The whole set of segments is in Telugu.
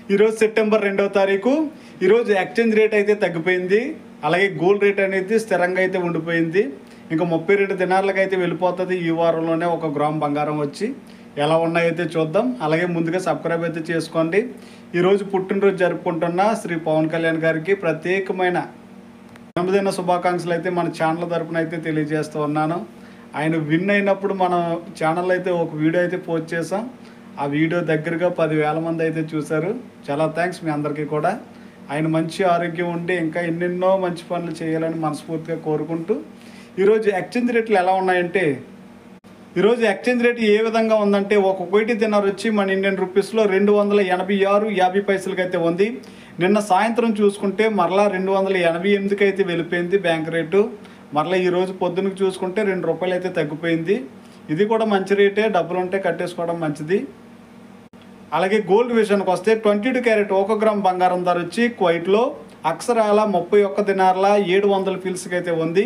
ఈరోజు సెప్టెంబర్ 2వ తారీఖు. ఈరోజు ఎక్స్చేంజ్ రేట్ అయితే తగ్గిపోయింది, అలాగే గోల్డ్ రేట్ అనేది స్థిరంగా అయితే ఉండిపోయింది. ఇంకా 32 దినార్లకు అయితే వెళ్ళిపోతుంది ఈ వారంలోనే 1 గ్రామ్ బంగారం వచ్చి. ఎలా ఉన్నాయైతే చూద్దాం. అలాగే ముందుగా సబ్స్క్రైబ్ అయితే చేసుకోండి. ఈరోజు పుట్టినరోజు జరుపుకుంటున్న శ్రీ పవన్ కళ్యాణ్ గారికి ప్రత్యేకమైన జన్మదిన శుభాకాంక్షలు అయితే మన ఛానల్ తరపున అయితే తెలియజేస్తూ ఉన్నాను. ఆయన విన్ అయినప్పుడు మన ఛానల్ అయితే ఒక వీడియో అయితే పోస్ట్ చేసాం. ఆ వీడియో దగ్గరగా 10,000 మంది అయితే చూశారు. చాలా థ్యాంక్స్ మీ అందరికీ కూడా. ఆయన మంచి ఆరోగ్యం ఉండి ఇంకా ఎన్నెన్నో మంచి పనులు చేయాలని మనస్ఫూర్తిగా కోరుకుంటూ, ఈరోజు ఎక్స్చేంజ్ రేట్లు ఎలా ఉన్నాయంటే, ఈరోజు ఎక్స్చేంజ్ రేట్ ఏ విధంగా ఉందంటే, ఒక కోటి దినార్ వచ్చి మన ఇండియన్ రూపీస్లో 286.50 అయితే ఉంది. నిన్న సాయంత్రం చూసుకుంటే మరలా 288కి అయితే వెళ్ళిపోయింది బ్యాంక్ రేటు. మరలా ఈరోజు పొద్దునకి చూసుకుంటే ₹2 అయితే తగ్గిపోయింది. ఇది కూడా మంచి రేటే, డబ్బులు ఉంటే కట్టేసుకోవడం మంచిది. అలాగే గోల్డ్ విషయానికి వస్తే 22 క్యారెట్ 1 గ్రామ్ బంగారం ధర వచ్చి కువైట్లో అక్షరాల 31 దినార్ల 700 ఫిల్స్కి అయితే ఉంది.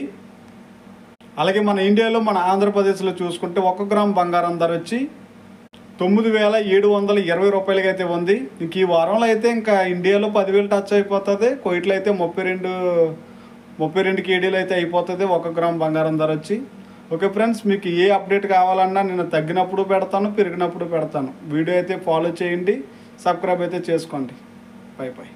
అలాగే మన ఇండియాలో మన ఆంధ్రప్రదేశ్లో చూసుకుంటే 1 గ్రామ్ బంగారం ధర వచ్చి 9,720 రూపాయలకి అయితే ఉంది. ఇంక ఈ వారంలో అయితే ఇంకా ఇండియాలో 10,000 టచ్ అయిపోతుంది. కువైట్లో అయితే 32 కేడీలు అయితే అయిపోతుంది 1 గ్రామ్ బంగారం ధర వచ్చి. ఓకే ఫ్రెండ్స్, మీకు ఏ అప్డేట్ కావాలన్నా నేను తగ్గినప్పుడు పెడతాను, పెరిగినప్పుడు పెడతాను. వీడియో అయితే ఫాలో చేయండి, సబ్స్క్రైబ్ అయితే చేసుకోండి. By by.